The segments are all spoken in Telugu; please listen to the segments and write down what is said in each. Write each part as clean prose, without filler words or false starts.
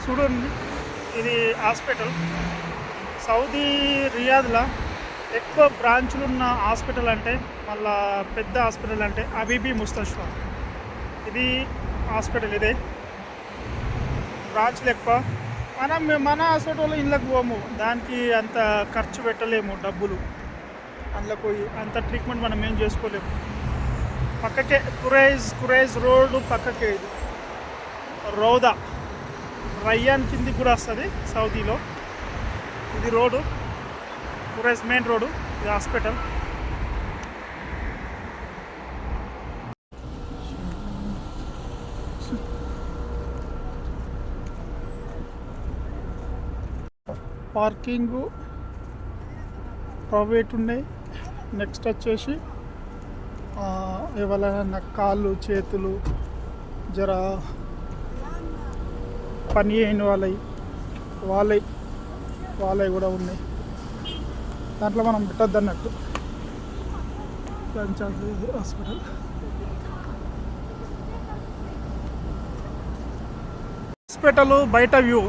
చూడండి, ఇది హాస్పిటల్. సౌదీ రియాద్లో ఎక్కువ బ్రాంచులు ఉన్న హాస్పిటల్ అంటే, మళ్ళా పెద్ద హాస్పిటల్ అంటే అబీబీ ముస్తష్ఫా. ఇది హాస్పిటల్. ఇదే బ్రాంచ్లు ఎక్కువ. మన హాస్పిటల్లో ఇళ్ళకి పోము, దానికి అంత ఖర్చు పెట్టలేము డబ్బులు. అందులో పోయి అంత ట్రీట్మెంట్ మనం ఏం చేసుకోలేము. పక్కకే కురైజ్ రోడ్డు పక్కకే ఇది రౌదా రయ్యాన్ కిందికి కూడా వస్తుంది సౌదీలో. ఇది రోడ్డు కురైజ్ మెయిన్ రోడ్డు, ఇది హాస్పిటల్. పార్కింగ్ ప్రైవేట్ ఉన్నాయి. నెక్స్ట్ వచ్చేసి ఎవరైనా కాళ్ళు చేతులు జర పని అయిన వాళ్ళవి కూడా ఉన్నాయి. దాంట్లో మనం పెట్టద్దు అన్నట్టు. హాస్పిటల్ బయట వ్యూ.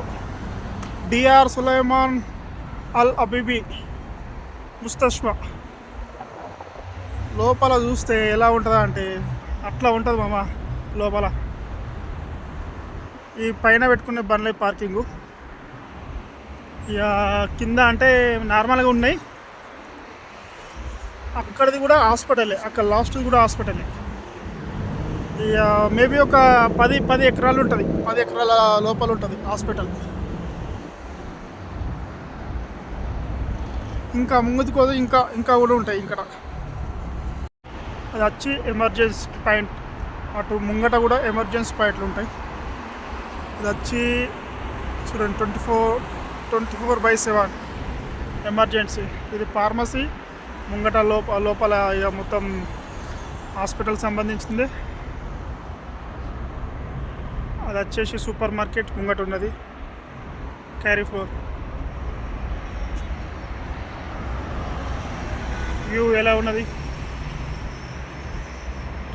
డిఆర్ సులైమాన్ అల్ అబీబీ ముస్తష్ఫా. లోపల చూస్తే ఎలా ఉంటుందా అంటే అట్లా ఉంటుంది మామ. లోపల ఈ పైన పెట్టుకునే బండ్ల పార్కింగు, ఇక కింద అంటే నార్మల్గా ఉన్నాయి. అక్కడిది కూడా హాస్పిటలే, అక్కడ లాస్ట్ది కూడా హాస్పిటలే. ఇక మేబీ ఒక 10 ఎకరాలు ఉంటుంది, 10 ఎకరాల లోపల ఉంటుంది హాస్పిటల్. ఇంకా ముందుకు పోతే ఇంకా కూడా ఉంటాయి. ఇక్కడ అది వచ్చి ఎమర్జెన్సీ పాయింట్. అటు ముంగట కూడా ఎమర్జెన్సీ పాయింట్లు ఉంటాయి. ఇది వచ్చి చూడండి 24/7 ఎమర్జెన్సీ. ఇది ఫార్మసీ ముంగట లోపల ఇక మొత్తం హాస్పిటల్ సంబంధించింది. అది వచ్చేసి సూపర్ మార్కెట్ ముంగట ఉన్నది, క్యారీఫోర్. వ్యూ ఎలా ఉన్నది.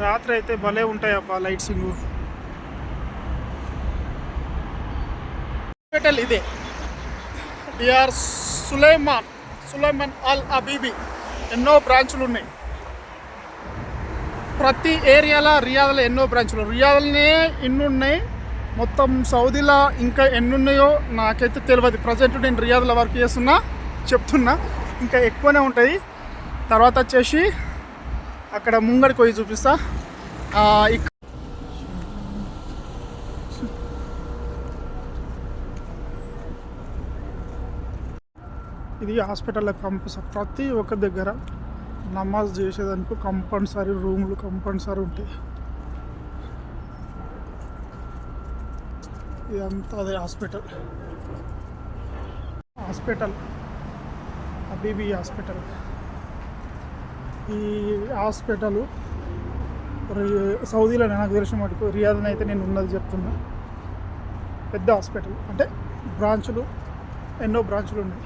రాత్రి అయితే భలే ఉంటాయి అబ్బా లైట్సింగ్. హాస్పిటల్ ఇదే డిఆర్ సులైమాన్ అల్ అబీబీ. ఎన్నో బ్రాంచులు ఉన్నాయి ప్రతి ఏరియాలో. రియాద్లో ఎన్నో బ్రాంచులు, రియాద్లోనే ఇన్ని ఉన్నాయి. మొత్తం సౌదీలో ఇంకా ఎన్ని ఉన్నాయో నాకైతే తెలియదు. ప్రజెంట్ నేను రియాద్లో వర్క్ చెప్తున్నా ఇంకా ఎక్కువనే ఉంటాయి. తర్వాత వచ్చేసి అక్కడ ముంగడికి పోయి చూపిస్తా. ఇది హాస్పిటల్లో ప్రతి ఒక్క దగ్గర నమాజ్ చేసేదానికి కంపల్సరీ రూములు కంపల్సరీ ఉంటాయి. ఇదంతా అదే హాస్పిటల్ అబీబీ హాస్పిటల్. ఈ హాస్పిటల్ సౌదీలో నాకు తెలిసిన మటుకు, రియాద్లో అయితే నేను ఉన్నది చెప్తున్నా. పెద్ద హాస్పిటల్ అంటే ఎన్నో బ్రాంచులు ఉన్నాయి.